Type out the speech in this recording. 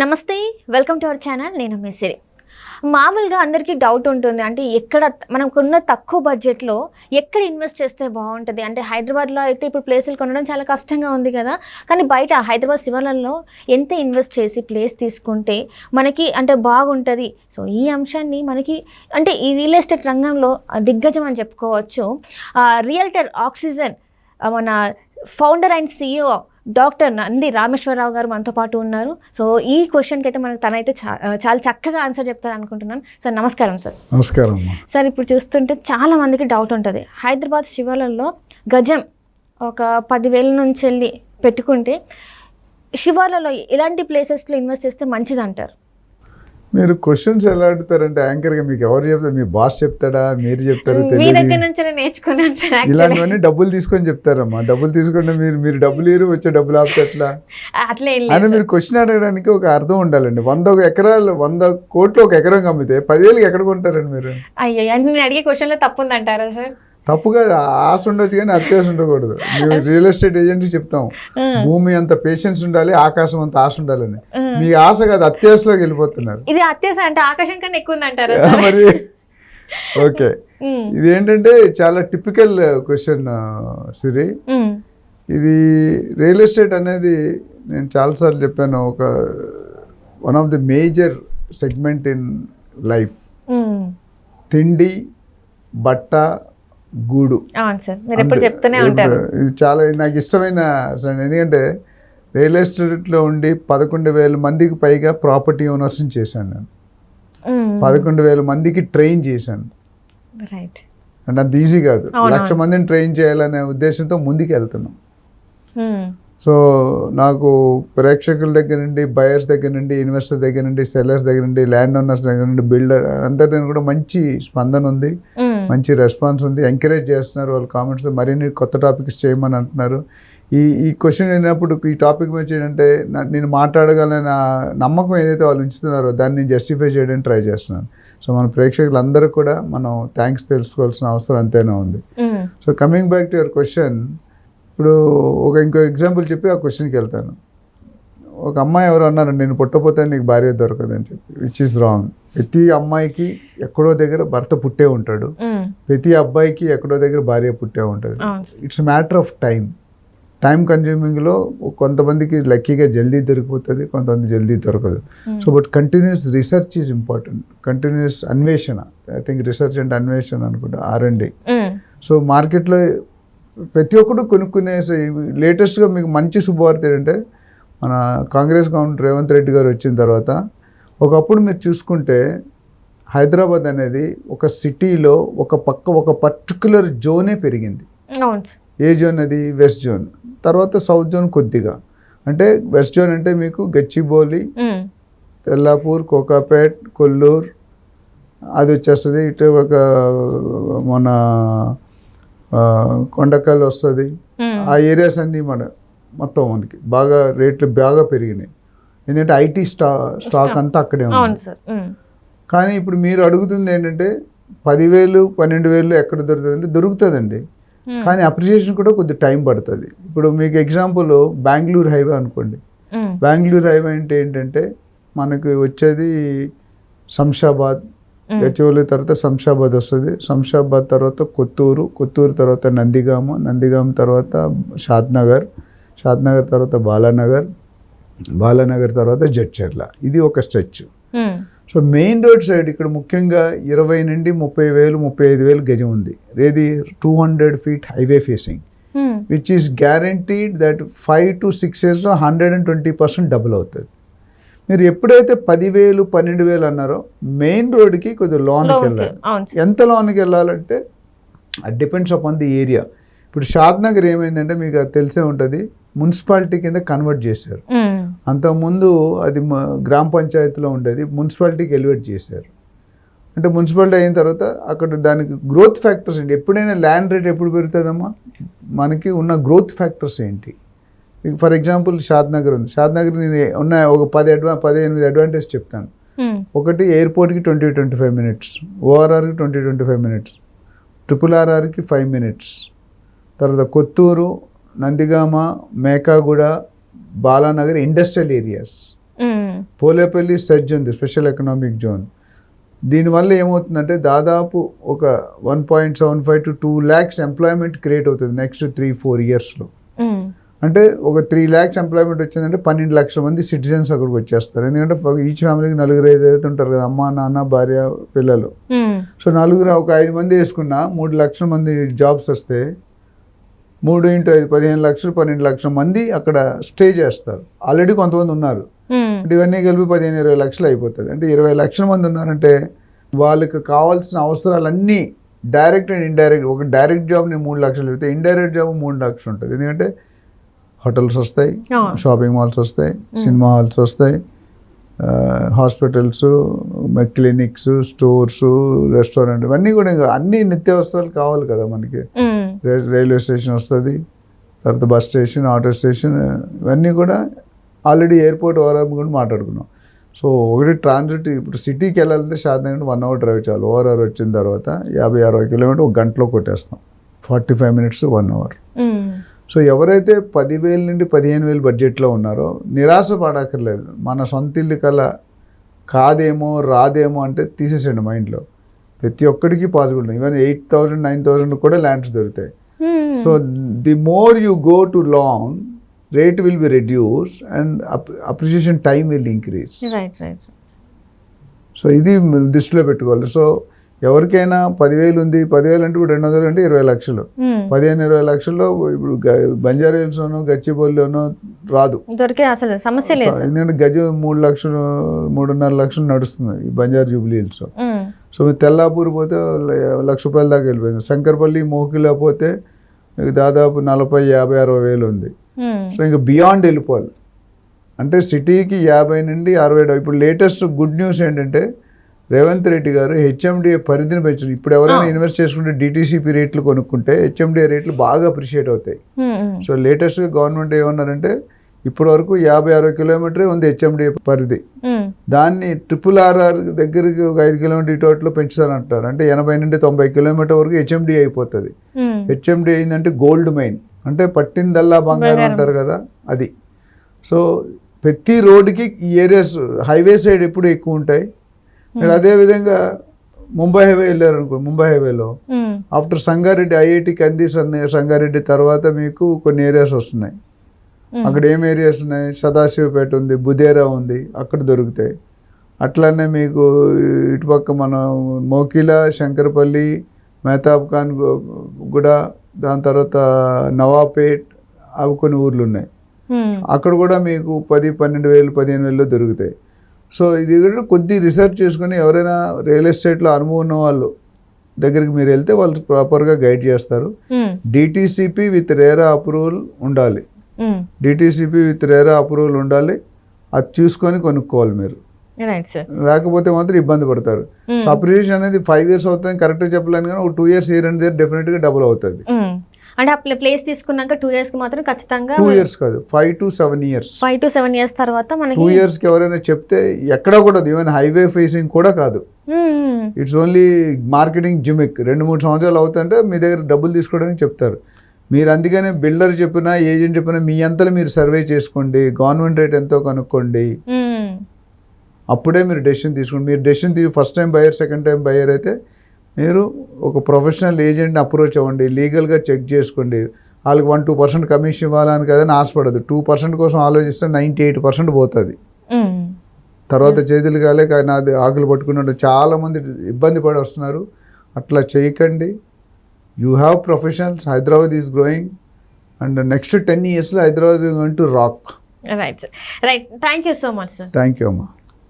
నమస్తే, welcome to our channel. నేను మీ సిరి. మామూలుగా అందరికీ డౌట్ ఉంటుంది, అంటే ఎక్కడ మనకున్న తక్కువ బడ్జెట్లో ఎక్కడ ఇన్వెస్ట్ చేస్తే బాగుంటుంది. అంటే హైదరాబాద్లో అయితే ఇప్పుడు ప్లేసులు కొనడం చాలా కష్టంగా ఉంది కదా, కానీ బయట హైదరాబాద్ శివార్లలో ఎంత ఇన్వెస్ట్ చేసి ప్లేస్ తీసుకుంటే మనకి అంటే బాగుంటుంది. సో ఈ అంశాన్ని మనకి అంటే ఈ రియల్ ఎస్టేట్ రంగంలో దిగ్గజం అని చెప్పుకోవచ్చు. రియల్టర్ ఆక్సిజన్ మన founder and CEO doctor Nandi Rameshwar Rao గారు మనతో పాటు ఉన్నారు. సో ఈ క్వశ్చన్కి అయితే మనకు తనైతే చాలా చక్కగా ఆన్సర్ చెప్తారు అనుకుంటున్నాను. సార్ నమస్కారం. సార్ నమస్కారం. సార్ ఇప్పుడు చూస్తుంటే చాలా మందికి డౌట్ ఉంటుంది, హైదరాబాద్ శివార్లలో గజం ఒక 10,000 నుంచి వెళ్ళి పెట్టుకుంటే శివార్లలో ఎలాంటి ప్లేసెస్లో ఇన్వెస్ట్ చేస్తే మంచిది అంటారు? మీరు క్వశ్చన్స్ ఎలా అడుగుతారంటే యాంకర్గా మీకు ఎవరు చెప్తారు? మీ బాస్ చెప్తాడా, మీరు చెప్తారో మీ తెలియదు. దగ్గర నుంచి నేర్చుకున్నాను సార్. ఇలాంటివన్నీ డబ్బులు తీసుకొని చెప్తారమ్మా. డబ్బులు తీసుకుంటే మీరు డబ్బులు ఇరు, వచ్చే డబ్బులు ఆపితే ఎట్లా? అట్లే అని మీరు క్వశ్చన్ అడగడానికి ఒక అర్థం ఉండాలండి. 100 కోట్లు ఒక ఎకరం అమ్మితే 10,000కి ఎక్కడ కొంటారండి మీరు? అయ్యో, అంటే నేను అడిగే క్వశ్చన్లో తప్పు ఉందంటారా సార్? తప్పు కాదు, ఆశ ఉండొచ్చు కానీ అత్యాశ ఉండకూడదు. మేము రియల్ ఎస్టేట్ ఏజెంట్ చెప్తాం, భూమి అంత పేషెన్స్ ఉండాలి, ఆకాశం అంత ఆశ ఉండాలని. మీ ఆశ కాదు, అత్యాశలోకి వెళ్ళిపోతున్నారు. ఇది అత్యాశ అంటే ఆకాశం కన్నా ఎక్కువ ఉందంటారా మరి? ఓకే, ఇది ఏంటంటే చాలా టిపికల్ క్వశ్చన్ సిరి. ఇది రియల్ ఎస్టేట్ అనేది నేను చాలాసార్లు చెప్పాను, ఒక one of the major segment in life. తిండి, బట్ట, గూడు. ఇది చాలా నాకు ఇష్టమైన, ఎందుకంటే రియల్ ఎస్టేట్లో ఉండి 11,000 మందికి పైగా ప్రాపర్టీ ఓనర్స్ని చేశాను నేను. 11,000 మందికి ట్రైన్ చేశాను. అంటే అంత ఈజీ కాదు, 1,00,000 మందిని ట్రైన్ చేయాలనే ఉద్దేశంతో ముందుకు వెళ్తున్నాం. సో నాకు ప్రేక్షకుల దగ్గర నుండి, బయర్స్ దగ్గర నుండి, ఇన్వెస్టర్ దగ్గర నుండి, సెల్లర్స్ దగ్గర నుండి, ల్యాండ్ ఓనర్స్ దగ్గర నుండి, బిల్డర్ అందరి దగ్గర కూడా మంచి స్పందన ఉంది, మంచి రెస్పాన్స్ ఉంది. ఎంకరేజ్ చేస్తున్నారు వాళ్ళు కామెంట్స్. మరిన్ని కొత్త టాపిక్స్ చేయమని అంటున్నారు. ఈ క్వశ్చన్ అయినప్పుడు ఈ టాపిక్ మీద ఏంటంటే నేను మాట్లాడగలన నమ్మకం ఏదైతే వాళ్ళు ఉంచుతున్నారో దాన్ని నేను జస్టిఫై చేయడానికి ట్రై చేస్తున్నాను. సో మన ప్రేక్షకులందరూ కూడా మనం థ్యాంక్స్ తెలుసుకోవాల్సిన అవసరం అంతేనా ఉంది. So coming back to your question, ఇప్పుడు ఇంకో ఎగ్జాంపుల్ చెప్పి ఆ క్వశ్చన్కి వెళ్తాను. ఒక అమ్మాయి ఎవరు అన్నారు, నేను పుట్టపోతే నీకు భార్య దొరకదని చెప్పి, విచ్ ఈస్ రాంగ్. ప్రతి అమ్మాయికి ఎక్కడో దగ్గర భర్త పుట్టే ఉంటాడు, ప్రతి అబ్బాయికి ఎక్కడో దగ్గర భార్య పుట్టే ఉంటుంది. ఇట్స్ మ్యాటర్ ఆఫ్ టైం కన్జ్యూమింగ్లో కొంతమందికి లక్కీగా జల్దీ దొరికిపోతుంది, కొంతమంది జల్దీ దొరకదు. So but continuous research is important, continuous అన్వేషణ. ఐ థింక్ రీసెర్చ్ అండ్ అన్వేషణ అనుకుంటా, R&D. సో మార్కెట్లో ప్రతి ఒక్కరు కొనుక్కునే లేటెస్ట్గా మీకు మంచి శుభవార్త ఏంటంటే, మన కాంగ్రెస్ గవర్నమెంట్ రేవంత్ రెడ్డి గారు వచ్చిన తర్వాత ఒకప్పుడు మీరు చూసుకుంటే హైదరాబాద్ అనేది ఒక సిటీలో ఒక పర్టికులర్ జోనే పెరిగింది. ఏ జోన్ అది? West zone. తర్వాత సౌత్ జోన్ కొద్దిగా. అంటే వెస్ట్ జోన్ అంటే మీకు గచ్చిబౌలి, తెల్లాపూర్, కోకాపేట్, కొల్లూరు అది వచ్చేస్తుంది. ఇటు ఒక మన కొండకల్ వస్తుంది. ఆ ఏరియాస్ అన్నీ మొత్తం మనకి బాగా రేట్లు బాగా పెరిగినాయి. ఎందుకంటే IT స్టాక్ అంతా అక్కడే ఉంది. కానీ ఇప్పుడు మీరు అడుగుతుంది ఏంటంటే 10,000, 12,000 ఎక్కడ దొరుకుతుంది అంటే దొరుకుతుందండి, కానీ అప్రిషియేషన్ కూడా కొద్ది టైం పడుతుంది. ఇప్పుడు మీకు ఎగ్జాంపుల్ బెంగళూరు హైవే అనుకోండి. బెంగళూరు హైవే అంటే ఏంటంటే మనకి వచ్చేది శంషాబాద్, గచ్చిబౌలి తర్వాత శంషాబాద్ వస్తుంది. శంషాబాద్ తర్వాత కొత్తూరు తర్వాత నందిగామ తర్వాత షాద్నగర్ తర్వాత బాలానగర్ తర్వాత జడ్చర్ల. ఇది ఒక stretch. So main road side ఇక్కడ ముఖ్యంగా 20 నుండి 30,000, 35,000 గజం ఉంది. ఏది? 200 feet highway facing, which is guaranteed that 5 to 6 yearsలో 120% double అవుతుంది. మీరు ఎప్పుడైతే 10,000, 12,000 అన్నారో మెయిన్ రోడ్కి కొద్దిగా లోన్కి వెళ్ళాలి. ఎంత లోన్కి వెళ్ళాలంటే అది డిపెండ్స్ అపాన్ ది ఏరియా. ఇప్పుడు షాద్నగర్ ఏమైందంటే మీకు అది తెలిసే ఉంటుంది, మున్సిపాలిటీ కింద కన్వర్ట్ చేశారు. అంతకుముందు అది గ్రామ పంచాయతీలో ఉండేది, మున్సిపాలిటీకి ఎలివేట్ చేశారు. అంటే మున్సిపాలిటీ అయిన తర్వాత అక్కడ దానికి గ్రోత్ ఫ్యాక్టర్స్ ఏంటి? ఎప్పుడైనా ల్యాండ్ రేట్ ఎప్పుడు పెరుగుతుందమ్మా? మనకి ఉన్న గ్రోత్ ఫ్యాక్టర్స్ ఏంటి? ఫర్ ఎగ్జాంపుల్ షాద్నగర్ ఉంది. షాద్నగర్ నేను ఉన్న ఒక 18 అడ్వాంటేజ్ చెప్తాను. ఒకటి, ఎయిర్పోర్ట్కి 20-25 minutes, ORRకి 20-25 minutes, RRRకి 5 minutes. తర్వాత Kothur, Nandigama, Mekaguda, Balanagar industrial areas. Polepally SEZ ఉంది, స్పెషల్ ఎకనామిక్ జోన్. దీనివల్ల ఏమవుతుందంటే దాదాపు ఒక 1.75 to 2 lakhs ఎంప్లాయ్మెంట్ క్రియేట్ అవుతుంది నెక్స్ట్ 3-4 yearsలో. అంటే ఒక 3 lakhs ఎంప్లాయ్మెంట్ వచ్చిందంటే 12 లక్షల మంది సిటిజన్స్ అక్కడికి వచ్చేస్తారు. ఎందుకంటే ఈచ్ ఫ్యామిలీకి 4-5 ఉంటారు కదా, అమ్మ నాన్న భార్య పిల్లలు. సో నలుగురు ఒక 5 మంది వేసుకున్నా 3 లక్షల మంది జాబ్స్ వస్తే 3 × 5 15 లక్షలు, 12 లక్షల మంది అక్కడ స్టే చేస్తారు. ఆల్రెడీ కొంతమంది ఉన్నారు, అంటే ఇవన్నీ కలిపి 15-20 లక్షలు అయిపోతుంది. అంటే 20 లక్షల మంది ఉన్నారంటే వాళ్ళకి కావాల్సిన అవసరాలన్నీ డైరెక్ట్ అండ్ ఇండైరెక్ట్. ఒక డైరెక్ట్ జాబ్ నేను 3 లక్షలు పెడితే ఇండైరెక్ట్ జాబ్ 3 లక్షలు ఉంటుంది. ఎందుకంటే హోటల్స్ వస్తాయి, షాపింగ్ మాల్స్ వస్తాయి, సినిమా హాల్స్ వస్తాయి, హాస్పిటల్స్, క్లినిక్స్, స్టోర్స్, రెస్టారెంట్, ఇవన్నీ కూడా ఇంకా అన్ని నిత్యావసరాలు కావాలి కదా మనకి. రైల్వే స్టేషన్ వస్తుంది, తర్వాత బస్ స్టేషన్, ఆటో స్టేషన్, ఇవన్నీ కూడా ఆల్రెడీ ఎయిర్పోర్ట్ ఓవరాల్ కూడా మాట్లాడుకున్నాం. సో ఒకటి ట్రాన్సిట్, ఇప్పుడు సిటీకి వెళ్ళాలంటే శాతం 1 hour డ్రైవ్ చాలు. ఓవరాల్ వచ్చిన తర్వాత 50-60 కిలోమీటర్ 1 గంటలో కొట్టేస్తాం, 45 minutes 1 hour. సో ఎవరైతే 10,000 నుండి 15,000 బడ్జెట్లో ఉన్నారో నిరాశ పడక్కర్లేదు. మన సొంత ఇల్లు కల కాదేమో రాదేమో అంటే తీసేసండి మైండ్లో. ప్రతి ఒక్కడికి పాసిబుల్. ఈవెన్ 8,000, 9,000 కూడా ల్యాండ్స్ దొరుకుతాయి. So the more you go to long, rate will be reduce and appreciation time will increase. So ఇది దృష్టిలో పెట్టుకోవాలి. సో ఎవరికైనా 10,000 ఉంది, 10,000 అంటే ఇప్పుడు 200 అంటే 20 లక్షలు, 15-20 లక్షల్లో ఇప్పుడు బంజారా హిల్స్లోనో గచ్చిబౌలిలోనో రాదు, దొరికే అసలు సమస్య లేదు. ఎందుకంటే గజం 3 లక్షలు 3.5 లక్షలు నడుస్తుంది ఈ బంజారా జూబ్లీ హిల్స్లో. సో మీరు తెల్లాపూర్ పోతే ₹1,00,000 దాకా వెళ్ళిపోయింది. శంకర్పల్లి, మోకిలా పోతే దాదాపు 40-50-60 వేలు ఉంది. సో ఇంకా బియాండ్ వెళ్ళిపోవాలి. అంటే సిటీకి 50 నుండి 60. ఇప్పుడు లేటెస్ట్ గుడ్ న్యూస్ ఏంటంటే రేవంత్ రెడ్డి గారు హెచ్ఎండిఏ పరిధిని పెంచారు. ఇప్పుడు ఎవరైనా ఇన్వెస్ట్ చేసుకుంటే డిటీసీపీ రేట్లు కొనుక్కుంటే హెచ్ఎండిఏ రేట్లు బాగా అప్రిషియేట్ అవుతాయి. సో లేటెస్ట్గా గవర్నమెంట్ ఏమన్నారంటే ఇప్పటి వరకు 50-60 కిలోమీటరే ఉంది హెచ్ఎండిఏ పరిధి, దాన్ని RRR దగ్గరికి ఒక 5 కిలోమీటర్ ఇటువట్లో పెంచుతారంటారు. అంటే 80 నుండి 90 కిలోమీటర్ వరకు హెచ్ఎండిఏ అయిపోతుంది. హెచ్ఎండిఏ అయిందంటే గోల్డ్ మైన్, అంటే పట్టిందల్లా బంగారం అంటారు కదా అది. సో ప్రతి రోడ్డుకి ఈ ఏరియాస్ హైవే సైడ్ ఎప్పుడు ఎక్కువ ఉంటాయి. మీరు అదేవిధంగా ముంబై హైవే వెళ్ళారు అనుకో, ముంబై హైవేలో ఆఫ్టర్ సంగారెడ్డి, ఐఐటి కంది సంగారెడ్డి తర్వాత మీకు కొన్ని ఏరియాస్ వస్తున్నాయి. అక్కడ ఏం ఏరియాస్ ఉన్నాయి, సదాశివపేట ఉంది, బుదేరా ఉంది, అక్కడ దొరుకుతాయి. అట్లానే మీకు ఇటుపక్క మనం మోకిలా, శంకరపల్లి, మెహతాబ్ ఖాన్ కూడా, దాని తర్వాత నవాపేట్, అవి కొన్ని ఊర్లు ఉన్నాయి. అక్కడ కూడా మీకు 10-12,000, 15,000లో దొరుకుతాయి. సో ఇది కూడా కొద్ది రీసెర్చ్ చేసుకుని ఎవరైనా రియల్ ఎస్టేట్లో అనుభవం ఉన్న వాళ్ళు దగ్గరికి మీరు వెళ్తే వాళ్ళు ప్రాపర్గా గైడ్ చేస్తారు. డిటీసీపీ విత్ రేరా అప్రూవల్ ఉండాలి. డిటీసీపీ విత్ రేరా అప్రూవల్ ఉండాలి. అది చూసుకొని కొనుక్కోవాలి మీరు, లేకపోతే మాత్రం ఇబ్బంది పడతారు. సో అప్రిషియేషన్ అనేది 5 years అవుతుంది కరెక్ట్గా చెప్పలేను, కానీ ఒక 2 years here and there డెఫినెట్గా డబుల్ అవుతుంది. అంటే ఆ ప్లేస్ తీసుకున్నాక 2 yearsకి మాత్రం ఖచ్చితంగా, 2 years కాదు 5 to 7 years. 5 to 7 years తర్వాత మనకి 2 yearsకి ఎవరైనా చెప్తే ఎక్కడ కూడా, ఈవెన్ హైవే ఫేసింగ్ కూడా కాదు, ఇట్స్ ఓన్లీ మార్కెటింగ్ జిమిక్. 2-3 సంవత్సరాలు అవుతుంటే మీ దగ్గర డబ్బులు తీసుకోవడానికి చెప్తారు. మీరు అందుకనే బిల్డర్ చెప్పినా, ఏజెంట్ చెప్పినా మీ అంతలో మీరు సర్వే చేసుకోండి, గవర్నమెంట్ రేట్ ఎంతో కనుక్కోండి, అప్పుడే మీరు డెసిషన్ తీసుకోండి. మీరు decision first time buyer, second time buyer అయితే మీరు ఒక ప్రొఫెషనల్ ఏజెంట్ని అప్రోచ్ అవ్వండి, లీగల్గా చెక్ చేసుకోండి. వాళ్ళకి 1-2% కమిషన్ ఇవ్వాలని కదని ఆశపడదు. 2% కోసం ఆలోచిస్తే 98% పోతుంది. తర్వాత చేతులు కాలేక నాది ఆకులు పట్టుకున్నట్టు చాలామంది ఇబ్బంది పడి వస్తున్నారు. అట్లా చేయకండి. You have professionals. Hyderabad is growing and next 10 yearsలో Hyderabad is going to rock. Right. Thank you so much sir. Thank you అమ్మా.